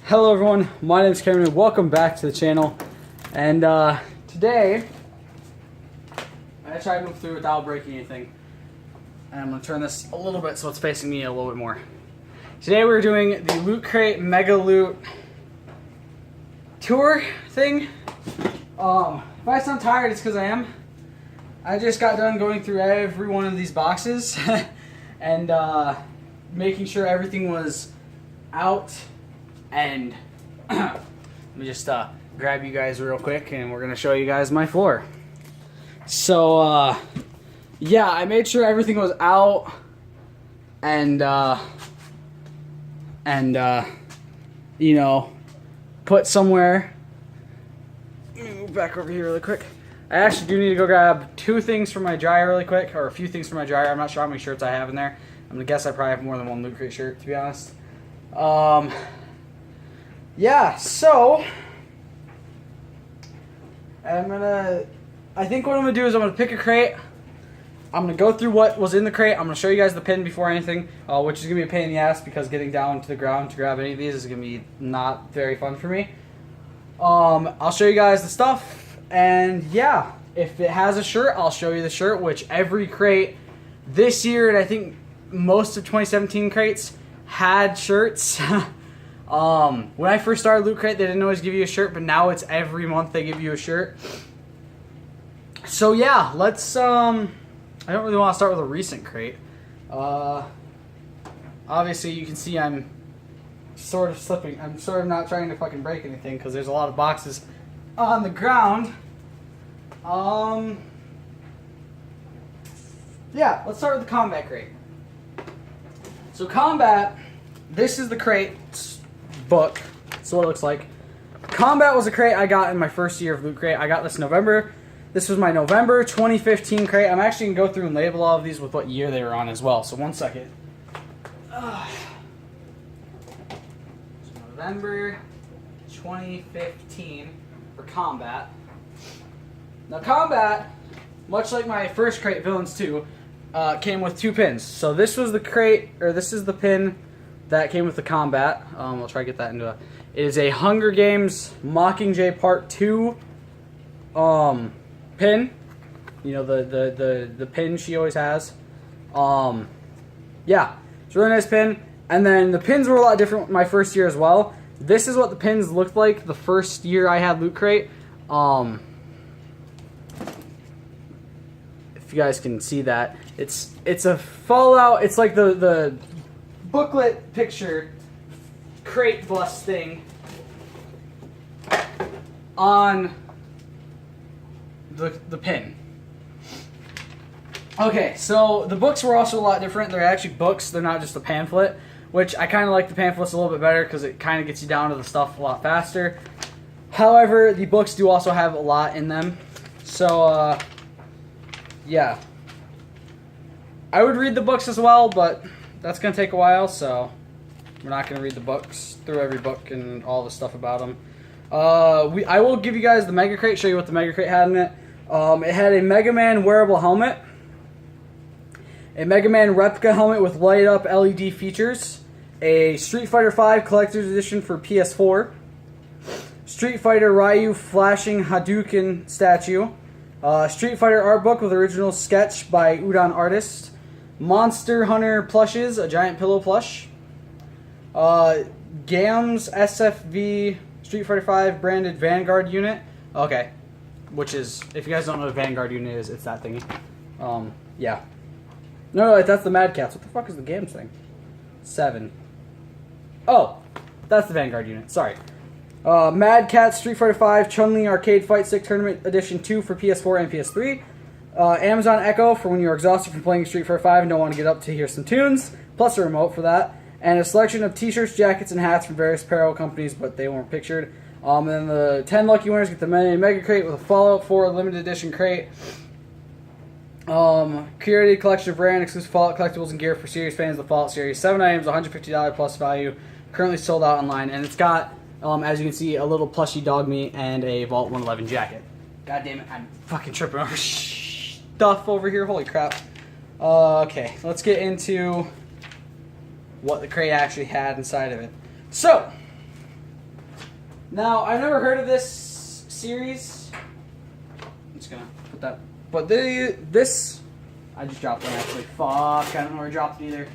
Hello everyone, my name is Cameron and welcome back to the channel. And today, I'm going to try to move through without breaking anything. And I'm going to turn this a little bit so it's facing me a little bit more. Today we're doing the Loot Crate Mega Loot Tour thing. If I sound tired, it's because I am. I just got done going through every one of these boxes and making sure everything was out. And let me just grab you guys real quick and we're going to show you guys my floor. So, yeah, I made sure everything was out and you know, put somewhere. Let me move back over here really quick. I actually do need to go grab two things from my dryer really quick, or a few things from my dryer. I'm not sure how many shirts I have in there. I'm going to guess I probably have more than one Loot Crate shirt, to be honest. Yeah, so I think what I'm going to do is I'm going to pick a crate. I'm going to go through what was in the crate. I'm going to show you guys the pin before anything, which is going to be a pain in the ass because getting down to the ground to grab any of these is going to be not very fun for me. I'll show you guys the stuff, and yeah, if it has a shirt, I'll show you the shirt, which every crate this year, and I think most of 2017 crates had shirts. When I first started Loot Crate, they didn't always give you a shirt, but now it's every month they give you a shirt. So yeah, let's, I don't really want to start with a recent crate. Obviously you can see I'm sort of slipping. I'm sort of not trying to fucking break anything because there's a lot of boxes on the ground. Yeah, let's start with the Combat crate. So Combat, this is the crate book. That's what it looks like. Combat was a crate I got in my first year of Loot Crate. I got this November. This was my November 2015 crate. I'm actually going to go through and label all of these with what year they were on as well. So one second. November 2015 for Combat. Now Combat, much like my first crate, Villains 2, came with two pins. So this was the crate, or this is the pin that came with the Combat. I'll try to get that into a... It is a Hunger Games Mockingjay Part 2 pin. You know, the pin she always has. Yeah, it's a really nice pin. And then the pins were a lot different my first year as well. This is what the pins looked like the first year I had Loot Crate. If you guys can see that. It's a Fallout, it's like the booklet picture crate bust thing on the pin. Okay, so the books were also a lot different. They're actually books, they're not just a pamphlet, which I kind of like the pamphlets a little bit better because it kind of gets you down to the stuff a lot faster. However, the books do also have a lot in them. So, yeah. I would read the books as well, but that's going to take a while, so we're not going to read the books through every book and all the stuff about them. I will give you guys the Mega Crate, show you what the Mega Crate had in it. It had a Mega Man wearable helmet, a Mega Man replica helmet with light-up LED features, a Street Fighter V Collector's Edition for PS4, Street Fighter Ryu flashing Hadouken statue, Street Fighter art book with original sketch by Udon Artist, Monster Hunter plushes, a giant pillow plush, GAMS SFV Street Fighter V branded Vanguard unit. Okay, which is, if you guys don't know what a Vanguard unit is, it's that thingy. Yeah. No, that's the Mad Cats. What the fuck is the GAMS thing? 7. Oh, that's the Vanguard unit. Sorry. Mad Catz Street Fighter V Chun-Li Arcade Fight Stick Tournament Edition 2 for PS4 and PS3. Amazon Echo for when you're exhausted from playing Street Fighter V and don't want to get up to hear some tunes, plus a remote for that. And a selection of t-shirts, jackets, and hats from various apparel companies, but they weren't pictured. And then the 10 lucky winners get the Mega Crate with a Fallout 4 limited edition crate. Curated collection of rare and exclusive Fallout collectibles and gear for series fans of the Fallout series. 7 items, $150 plus value. Currently sold out online, and it's got, as you can see, a little plushy dog meat and a Vault 111 jacket. God damn it, I'm fucking tripping over stuff over here. Holy crap. Okay, let's get into what the crate actually had inside of it. So, Now, I've never heard of this series. I'm just gonna put that. But this, I just dropped one actually. Fuck, I don't know where I dropped it either.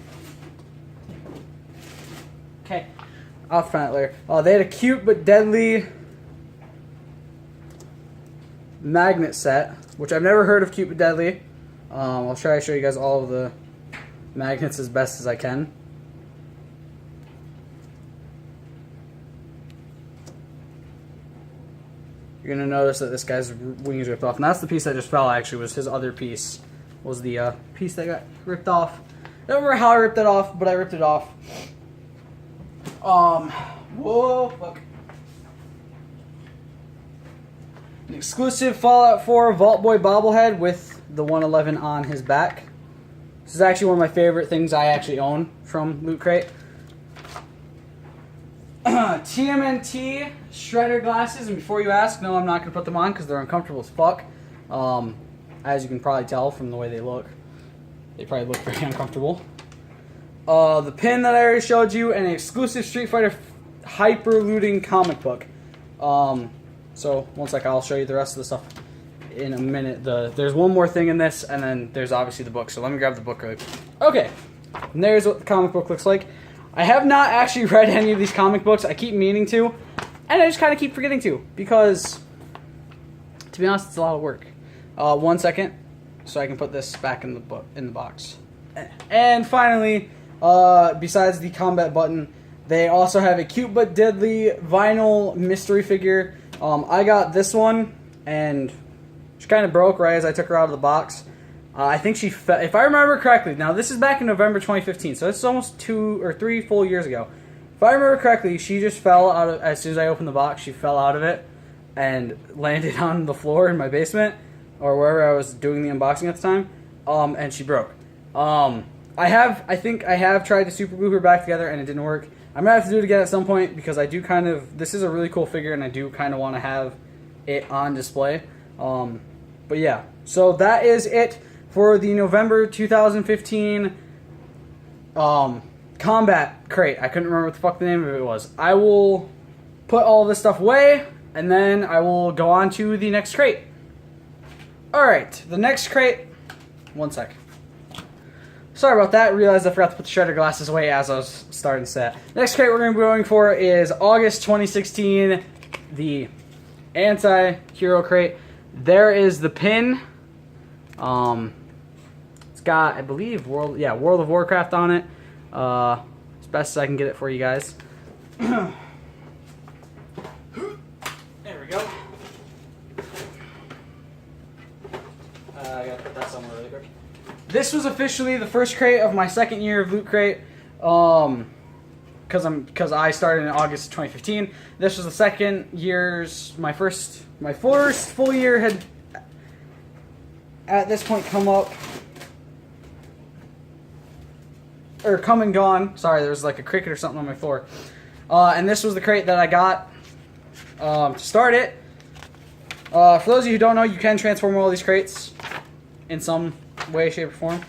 Okay, I'll find it later. They had a cute but deadly magnet set, which I've never heard of. Cute but deadly. I'll try to show you guys all of the magnets as best as I can. You're gonna notice that this guy's wings ripped off, and that's the piece that just fell. Actually, was his other piece. Was the piece that got ripped off. I don't remember how I ripped it off, but I ripped it off. Whoa, fuck. An exclusive Fallout 4 Vault Boy bobblehead with the 111 on his back. This is actually one of my favorite things I actually own from Loot Crate. TMNT shredder glasses, and before you ask, no, I'm not going to put them on because they're uncomfortable as fuck. As you can probably tell from the way they look. They probably look very uncomfortable. The pin that I already showed you, and an exclusive Street Fighter hyper looting comic book. So, one sec, I'll show you the rest of the stuff in a minute. There's one more thing in this, and then there's obviously the book. So let me grab the book really quick. Okay, and there's what the comic book looks like. I have not actually read any of these comic books. I keep meaning to, and I just kind of keep forgetting to, because, to be honest, it's a lot of work. 1 second, so I can put this back in the box. And finally, besides the combat button, they also have a cute but deadly vinyl mystery figure. I got this one, and she kind of broke right as I took her out of the box. I think she fell, if I remember correctly. Now, this is back in November 2015, so this is almost 2 or 3 full years ago. If I remember correctly, she just fell out of, as soon as I opened the box, she fell out of it and landed on the floor in my basement, or wherever I was doing the unboxing at the time, and she broke. I think I have tried to super glue her back together, and it didn't work. I'm going to have to do it again at some point, because I do kind of, this is a really cool figure, and I do kind of want to have it on display. But yeah, so that is it for the November 2015 Combat Crate. I couldn't remember what the fuck the name of it was. I will put all this stuff away, and then I will go on to the next crate. Alright, the next crate. 1 sec. Sorry about that. Realized I forgot to put the shredder glasses away as I was starting to set. Next crate we're going to be going for is August 2016, the Anti-Hero Crate. There is the pin. It's got, I believe, World of Warcraft on it. As best as I can get it for you guys. There we go. I gotta put that somewhere really quick. This was officially the first crate of my second year of Loot Crate. Because I started in August of 2015. This was the second year's, my first full year had at this point come up, or come and gone. Sorry, there was like a cricket or something on my floor. And this was the crate that I got to start it. For those of you who don't know, you can transform all these crates in some way, shape, or form.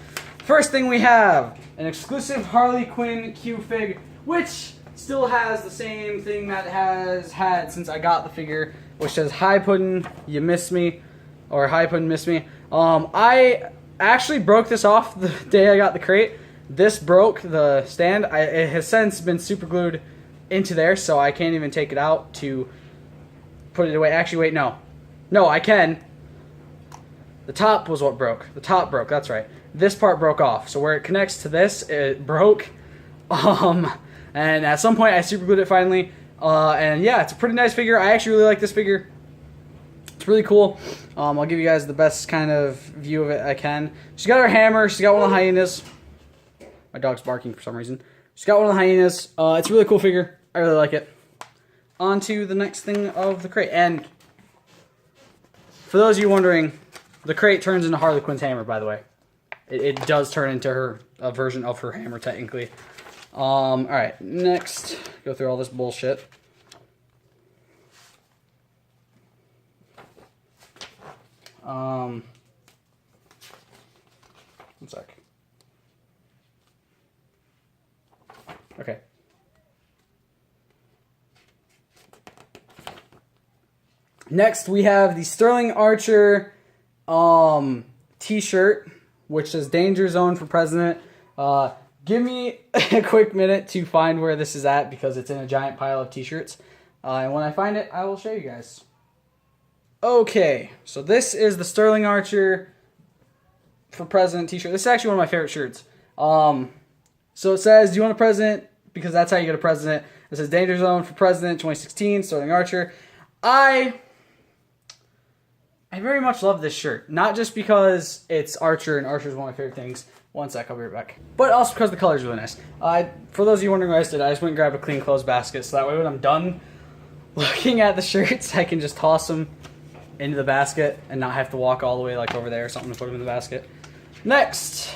First thing we have an exclusive Harley Quinn Q-Fig, which still has the same thing that it has had since I got the figure, which says "Hi Puddin', you miss me," or "Hi Puddin', miss me." I actually broke this off the day I got the crate. This broke the stand. It has since been super glued into there, so I can't even take it out to put it away. Actually, wait, no, I can. The top was what broke. The top broke. That's right. This part broke off. So where it connects to this, it broke. And at some point I super glued it finally. And yeah, it's a pretty nice figure. I actually really like this figure. It's really cool. I'll give you guys the best kind of view of it I can. She's got her hammer. She's got one of the hyenas. My dog's barking for some reason. She's got one of the hyenas. It's a really cool figure. I really like it. On to the next thing of the crate. And for those of you wondering, the crate turns into Harley Quinn's hammer, by the way. It does turn into a version of her hammer, technically. Alright, next, go through all this bullshit. One sec. Okay. Next, we have the Sterling Archer t-shirt, which says Danger Zone for President. Give me a quick minute to find where this is at because it's in a giant pile of t-shirts. And when I find it, I will show you guys. Okay, so this is the Sterling Archer for President t-shirt. This is actually one of my favorite shirts. So it says, do you want a president? Because that's how you get a president. It says Danger Zone for President 2016, Sterling Archer. I very much love this shirt. Not just because it's Archer, and Archer is one of my favorite things. One sec, I'll be right back. But also because the color is really nice. For those of you wondering what I did, I just went and grabbed a clean clothes basket, so that way when I'm done looking at the shirts, I can just toss them into the basket and not have to walk all the way like over there or something to put them in the basket. Next,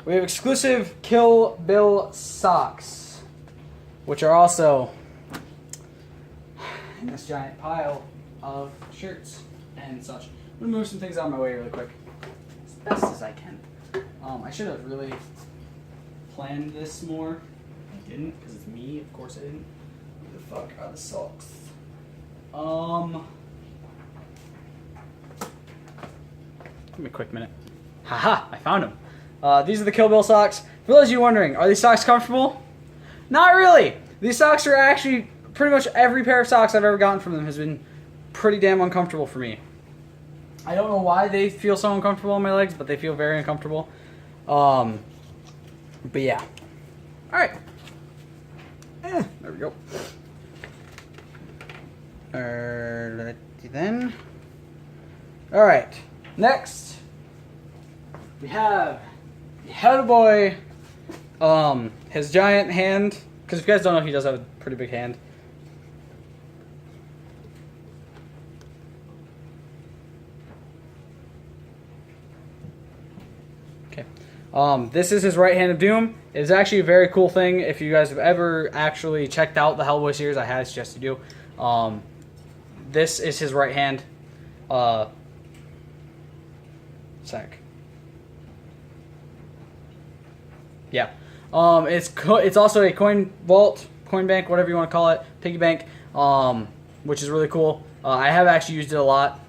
we have exclusive Kill Bill socks, which are also in this giant pile of shirts and such. I'm going to move some things out of my way really quick as best as I can. I should have really planned this more. I didn't, because it's me. Of course I didn't. Where the fuck are the socks? Give me a quick minute. Haha, I found them. These are the Kill Bill socks. For those of you wondering, are these socks comfortable? Not really. These socks are actually, pretty much every pair of socks I've ever gotten from them has been pretty damn uncomfortable for me. I don't know why they feel so uncomfortable on my legs, but they feel very uncomfortable. But yeah. Alright. There we go. Then. Alright. Next, we have the Hellboy, his giant hand, because if you guys don't know, he does have a pretty big hand. Okay. This is his right hand of doom. It's actually a very cool thing. If you guys have ever actually checked out the Hellboy series, I highly suggest you do. This is his right hand. Sec. Yeah. It's also a coin vault, coin bank, whatever you want to call it, piggy bank, which is really cool. I have actually used it a lot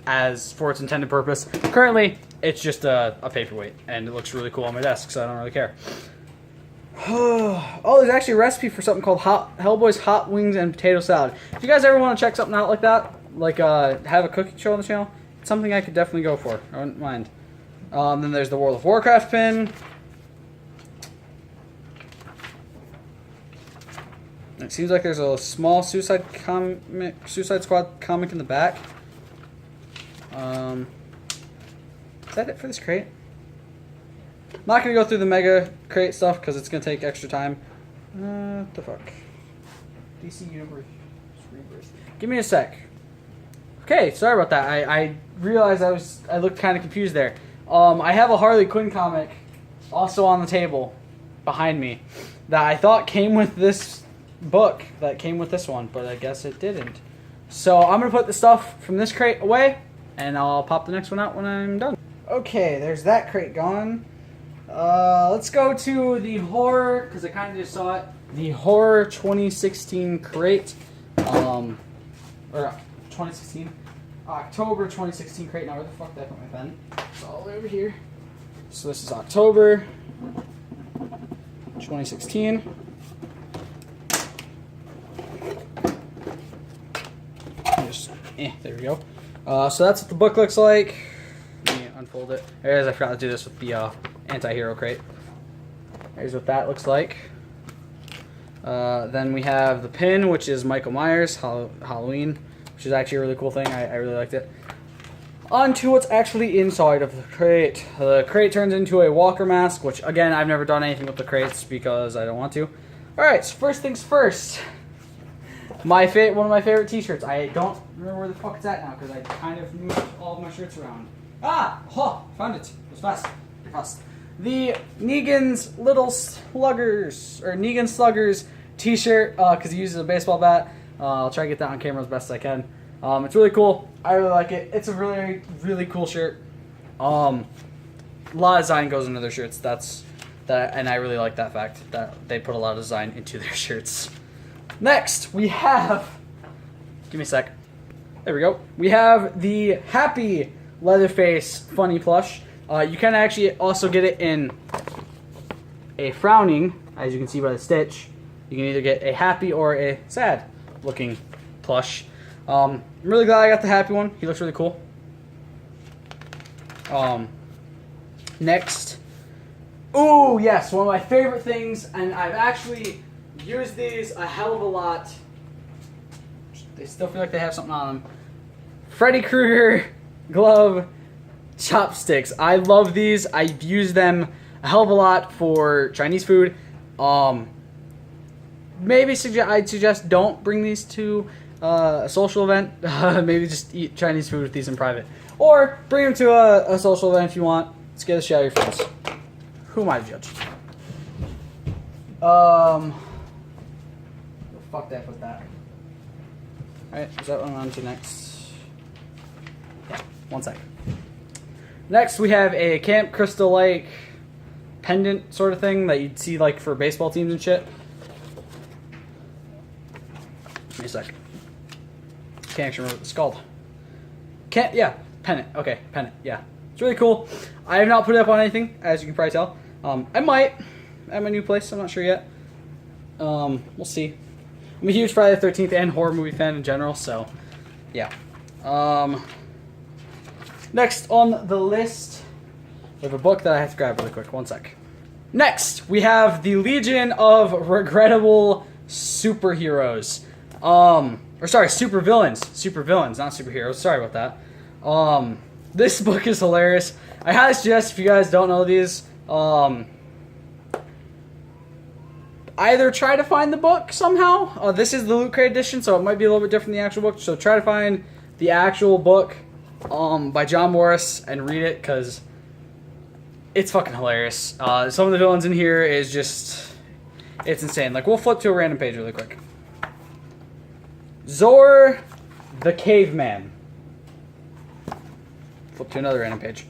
for its intended purpose. Currently, it's just a paperweight, and it looks really cool on my desk, so I don't really care. Oh, there's actually a recipe for something called Hellboy's Hot Wings and Potato Salad. If you guys ever want to check something out like that, like have a cooking show on the channel, it's something I could definitely go for. I wouldn't mind. Then there's the World of Warcraft pin. It seems like there's a small Suicide Squad comic in the back. Is that it for this crate? I'm not going to go through the mega crate stuff because it's going to take extra time. What the fuck? DC Universe Rebirth. Give me a sec. Okay, sorry about that. I realized I looked kind of confused there. I have a Harley Quinn comic also on the table behind me that I thought came with this book that came with this one, but I guess it didn't. So I'm going to put the stuff from this crate away, and I'll pop the next one out when I'm done. Okay, there's that crate gone. Let's go to the horror, because I kind of just saw it. The horror 2016 crate. Or 2016. October 2016 crate. Now, where the fuck did I put my pen? It's all over here. So this is October 2016. There we go. So that's what the book looks like. Let me unfold it. There's, I forgot to do this with the anti-hero crate. Here's what that looks like. Then we have the pin, which is Michael Myers, Halloween, which is actually a really cool thing. I really liked it. On to what's actually inside of the crate. The crate turns into a Walker mask, which, again, I've never done anything with the crates because I don't want to. Alright, so first things first. One of my favorite t-shirts. I don't remember where the fuck it's at now because I kind of moved all of my shirts around. Found it. It was fast. The Negan's Little Sluggers, or Negan Sluggers t-shirt, because he uses a baseball bat. I'll try to get that on camera as best as I can. It's really cool. I really like it. It's a really, really cool shirt. A lot of design goes into their shirts. And I really like that fact that they put a lot of design into their shirts. Next, we have Give me a sec. There we go. We have the Happy Leatherface Funny Plush. You can actually also get it in a frowning, as you can see by the stitch. You can either get a happy or a sad looking plush. I'm really glad I got the happy one. He looks really cool. Next. Ooh, yes, one of my favorite things, and I've actually used these a hell of a lot. They still feel like they have something on them. Freddy Krueger glove chopsticks. I love these. I've used them a hell of a lot for Chinese food. Maybe I'd suggest don't bring these to a social event. Maybe just eat Chinese food with these in private. Or bring them to a social event if you want. Scare the shit out of your friends. Who am I to judge? Fuck that with that. Alright, is that what I'm on to next? Yeah, one sec. Next, we have a Camp Crystal Lake pendant sort of thing that you'd see like for baseball teams and shit. Give me a sec. Can't actually remember what it's called. Yeah, pennant. Okay, pennant. Yeah, it's really cool. I have not put it up on anything, as you can probably tell. I might at my new place. I'm not sure yet. We'll see. I'm a huge Friday the 13th and horror movie fan in general, so yeah. Next on the list, we have a book that I have to grab really quick. One sec. Next, we have the Legion of Regrettable Superheroes. Supervillains. Supervillains, not superheroes. Sorry about that. This book is hilarious. I highly suggest, if you guys don't know these, either try to find the book somehow. This is the Loot Crate edition, so it might be a little bit different than the actual book. So try to find the actual book by John Morris and read it, because it's fucking hilarious. Some of the villains in here is just, it's insane. Like, we'll flip to a random page really quick. Zor the Caveman. Flip to another random page.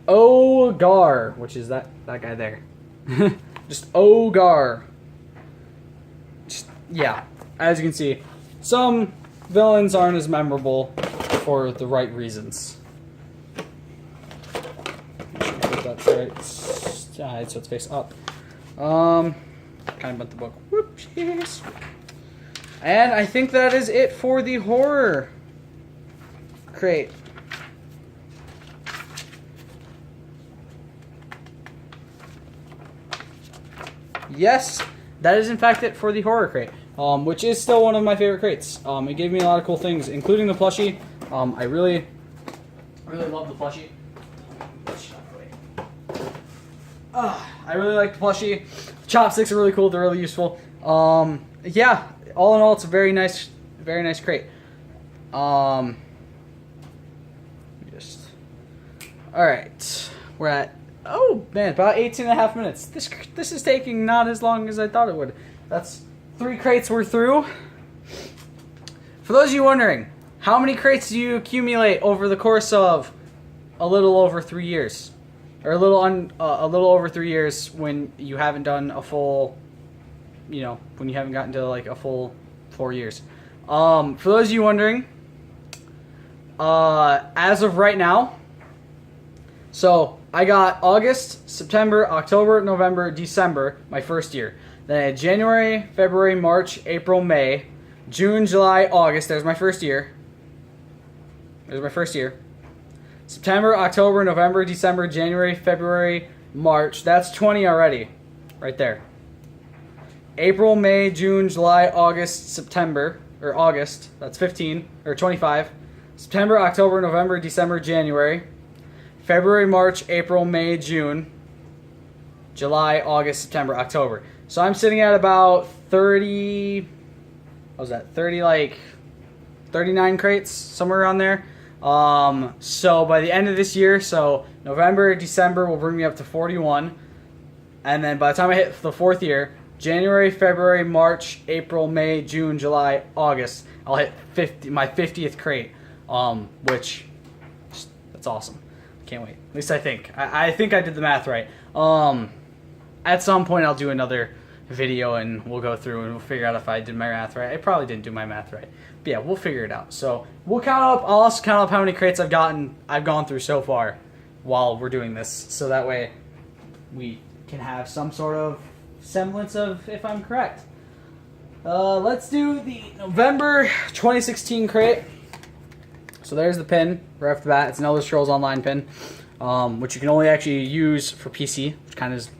Ogar, which is that guy there. Just Ogar. Just, yeah, as you can see, some villains aren't as memorable for the right reasons. Put that right, so it's face up. Kind of bent the book. Whoopsies. And I think that is it for the horror crate. Yes, that is in fact it for the horror crate, which is still one of my favorite crates. It gave me a lot of cool things, including the plushie. I really love the plushie. I really like the plushie. Chopsticks are really cool. They're really useful. Yeah, all in all, it's a very nice crate. All right, we're at, oh man, about 18 and a half minutes. This is taking not as long as I thought it would. That's 3 crates we're through. For those of you wondering, how many crates do you accumulate over the course of a little over 3 years? Or a little over 3 years when you haven't done a full, when you haven't gotten to like a full 4 years. For those of you wondering, as of right now, so I got August, September, October, November, December, my first year. Then I had January, February, March, April, May, June, July, August. There's my first year. September, October, November, December, January, February, March. That's 20 already. Right there. April, May, June, July, August, September. Or August. That's 15. Or 25. September, October, November, December, January. February, March, April, May, June. July, August, September, October. So I'm sitting at about 30... What was that? 39 crates. Somewhere around there. So by the end of this year, so November, December will bring me up to 41. And then by the time I hit the 4th year, January, February, March, April, May, June, July, August, I'll hit my 50th crate. Which, that's awesome. Can't wait. At least I think. I think I did the math right. At some point I'll do another video and we'll go through and we'll figure out if I did my math right. I probably didn't do my math right. But yeah, we'll figure it out. So we'll count up. I'll also count up how many crates I've gone through so far while we're doing this. So that way we can have some sort of semblance of if I'm correct. Let's do the November 2016 crate. So there's the pin right off the bat. It's an Elder Scrolls Online pin, which you can only actually use for PC, which kind of is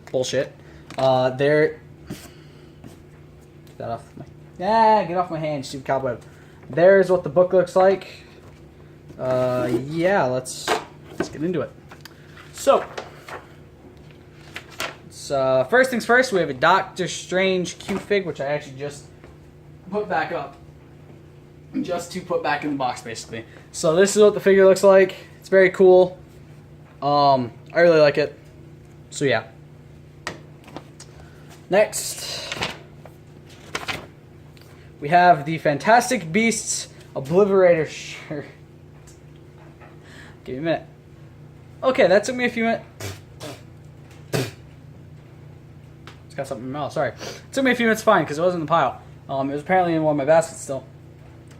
bullshit. Get off my hand, stupid cobweb. There's what the book looks like. Yeah, let's get into it. So, first things first, we have a Doctor Strange Q-Fig, which I actually just put back up. Just to put back in the box, basically. So this is what the figure looks like. It's very cool. I really like it. So yeah. Next, we have the Fantastic Beasts Obliterator shirt. Give me a minute. Okay, that took me a few minutes. It's got something in my mouth, sorry. It took me a few minutes to find because it wasn't in the pile. It was apparently in one of my baskets still.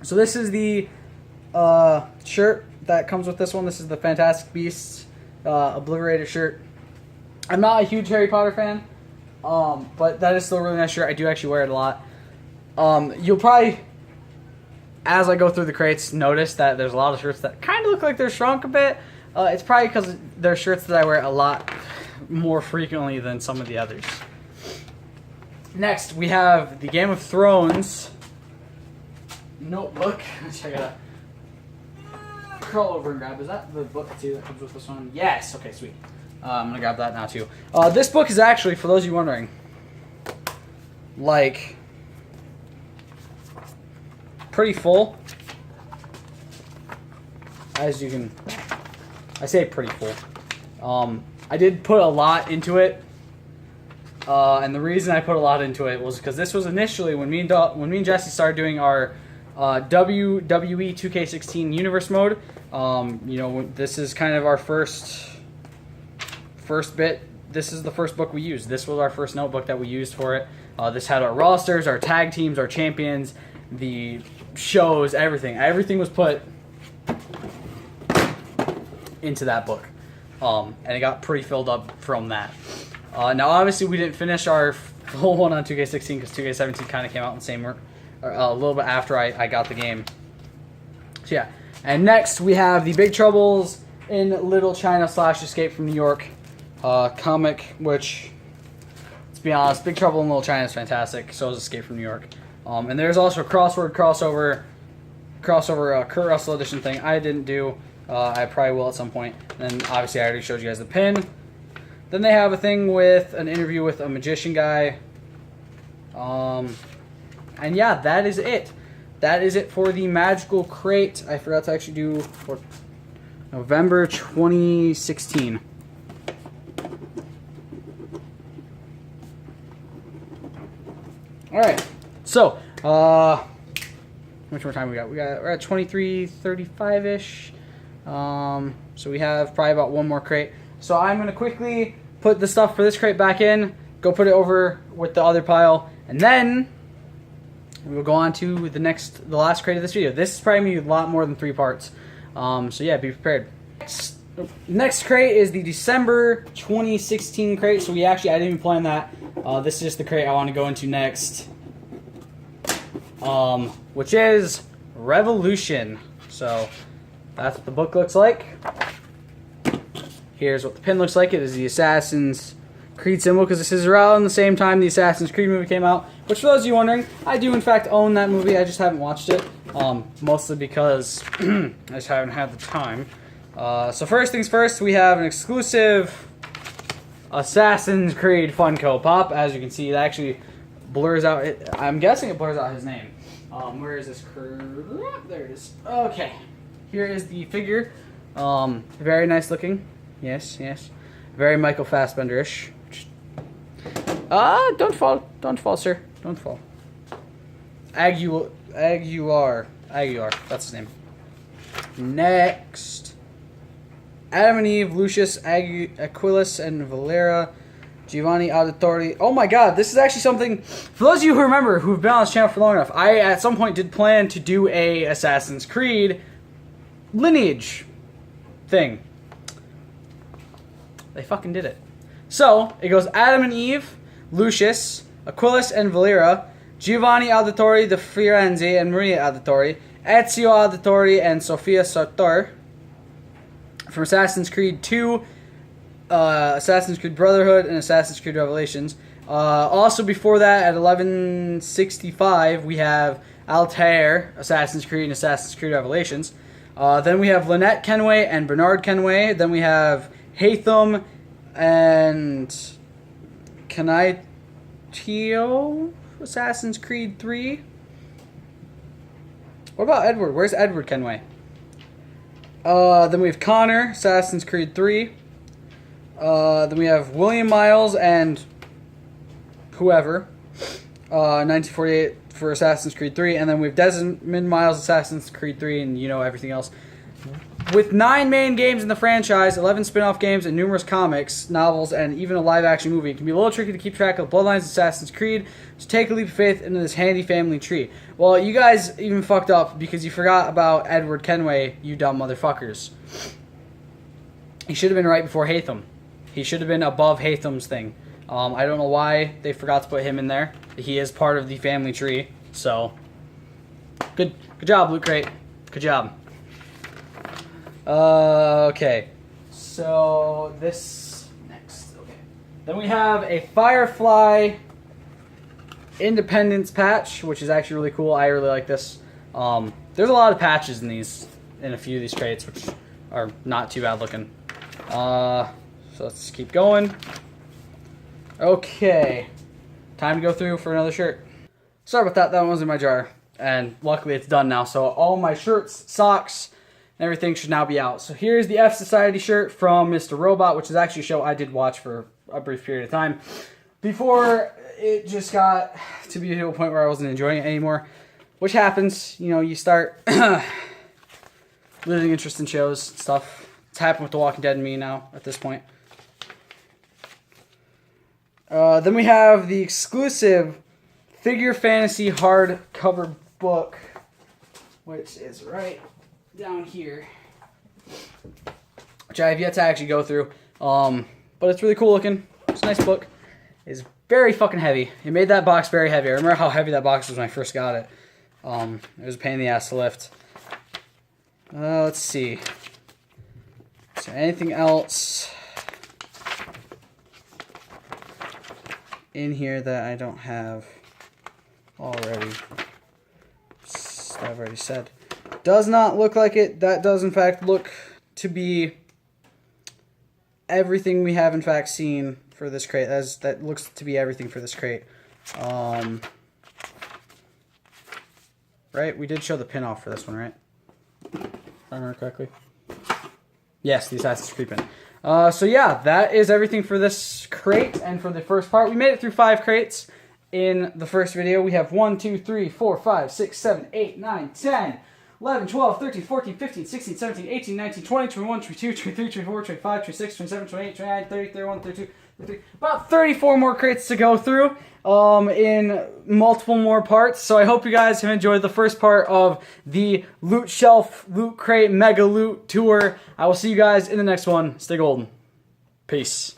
So this is the shirt that comes with this one. This is the Fantastic Beasts Obliterator shirt. I'm not a huge Harry Potter fan, but that is still a really nice shirt. I do actually wear it a lot. You'll probably, as I go through the crates, notice that there's a lot of shirts that kind of look like they're shrunk a bit. It's probably because they're shirts that I wear a lot more frequently than some of the others. Next, we have the Game of Thrones notebook. Check it out. Crawl over and grab. Is that the book too that comes with this one? Yes. Okay, sweet. I'm gonna grab that now too. This book is actually, for those of you wondering, like pretty full. As you can, I say pretty full. I did put a lot into it, and the reason I put a lot into it was because this was initially when me and Jesse started doing our WWE 2K16 Universe mode. You know, this is kind of our first bit. This is the first book we used. This was our first notebook that we used for it. This had our rosters, our tag teams, our champions, the shows, everything. Everything was put into that book. And it got pretty filled up from that. Now, obviously, we didn't finish our full one on 2K16 because 2K17 kind of came out in the same a little bit after I got the game. So yeah, and next we have the Big Troubles in Little China / Escape from New York comic, which, let's be honest, Big Trouble in Little China is fantastic. So is Escape from New York. And there's also a crossover Kurt Russell edition thing I didn't do. I probably will at some point. And then obviously I already showed you guys the pin. Then they have a thing with an interview with a magician guy. And yeah, that is it. That is it for the magical crate. I forgot to actually do for November 2016. Alright, so, how much more time we got? We're at 23:35-ish. So we have probably about one more crate. So I'm going to quickly put the stuff for this crate back in, go put it over with the other pile, and then we will go on to the last crate of this video. This is probably going to be a lot more than 3 parts. So yeah, be prepared. Next crate is the December 2016 crate. So I didn't even plan that. This is just the crate I want to go into next. Which is Revolution. So that's what the book looks like. Here's what the pin looks like. It is the Assassin's Creed symbol, because this is around the same time the Assassin's Creed movie came out. Which, for those of you wondering, I do in fact own that movie. I just haven't watched it. Mostly because I just haven't had the time. So first things first, we have an exclusive Assassin's Creed Funko Pop. As you can see, it actually blurs out. I'm guessing it blurs out his name. Where is this? There it is. Okay. Here is the figure. Very nice looking. Yes, yes. Very Michael Fassbender-ish. Don't fall. Don't fall, sir. Don't fall. Aguilar. That's his name. Next. Adam and Eve, Lucius, Aquilus, and Valera. Giovanni Auditore. Oh my god, this is actually something, for those of you who remember, who've been on this channel for long enough, I at some point did plan to do a Assassin's Creed lineage thing. They fucking did it. So, it goes Adam and Eve, Lucius, Aquilus and Valera, Giovanni Auditore de Firenze and Maria Auditore, Ezio Auditore and Sofia Sartor. From Assassin's Creed 2, Assassin's Creed Brotherhood, and Assassin's Creed Revelations. Also before that, at 1165, we have Altair, Assassin's Creed, and Assassin's Creed Revelations. Then we have Lynette Kenway and Bernard Kenway. Then we have Hatham and Kanaitio, Assassin's Creed 3. What about Edward? Where's Edward Kenway? Then we have Connor, Assassin's Creed 3. Then we have William Miles and whoever, 1948 for Assassin's Creed 3. And then we have Desmond Miles, Assassin's Creed 3, and you know everything else. With 9 main games in the franchise, 11 spin-off games, and numerous comics, novels, and even a live-action movie, it can be a little tricky to keep track of the bloodlines of Assassin's Creed, so take a leap of faith into this handy family tree. Well, you guys even fucked up because you forgot about Edward Kenway, you dumb motherfuckers. He should have been right before Hatham. He should have been above Hatham's thing. I don't know why they forgot to put him in there. He is part of the family tree, so good job, Loot Crate. Good job. Okay, so this next. Okay, then we have a Firefly Independence patch, which is actually really cool. I really like this. There's a lot of patches in these, in a few of these crates, which are not too bad looking. So let's keep going. Okay, time to go through for another shirt. Sorry about that. That one was in my jar, and luckily it's done now. So all my shirts, socks, and everything should now be out. So here's the F Society shirt from Mr. Robot, which is actually a show I did watch for a brief period of time before it just got to be to a point where I wasn't enjoying it anymore, which happens. You know, you start losing interest in shows and stuff. It's happened with The Walking Dead and me now at this point. Then we have the exclusive Figure Fantasy hardcover book, which is right down here, which I have yet to actually go through. But it's really cool looking. It's a nice book. It's very fucking heavy. It made that box very heavy. I remember how heavy that box was when I first got it. It was a pain in the ass to lift. Let's see. Is there anything else in here that I don't have already? I've already said. Does not look like it. That does in fact look to be everything we have in fact seen for this crate. That looks to be everything for this crate. Right? We did show the pin off for this one, right? If I remember correctly. Yes, the Assassin's Creed pin. So yeah, that is everything for this crate and for the first part. We made it through 5 crates in the first video. We have 1, 2, 3, 4, 5, 6, 7, 8, 9, 10, 11, 12, 13, 14, 15, 16, 17, 18, 19, 20, 21, 22, 23, 24, 25, 26, 27, 28, 29, 30, 31, 32, 33. About 34 more crates to go through in multiple more parts. So I hope you guys have enjoyed the first part of the Loot Shelf Loot Crate Mega Loot Tour. I will see you guys in the next one. Stay golden. Peace.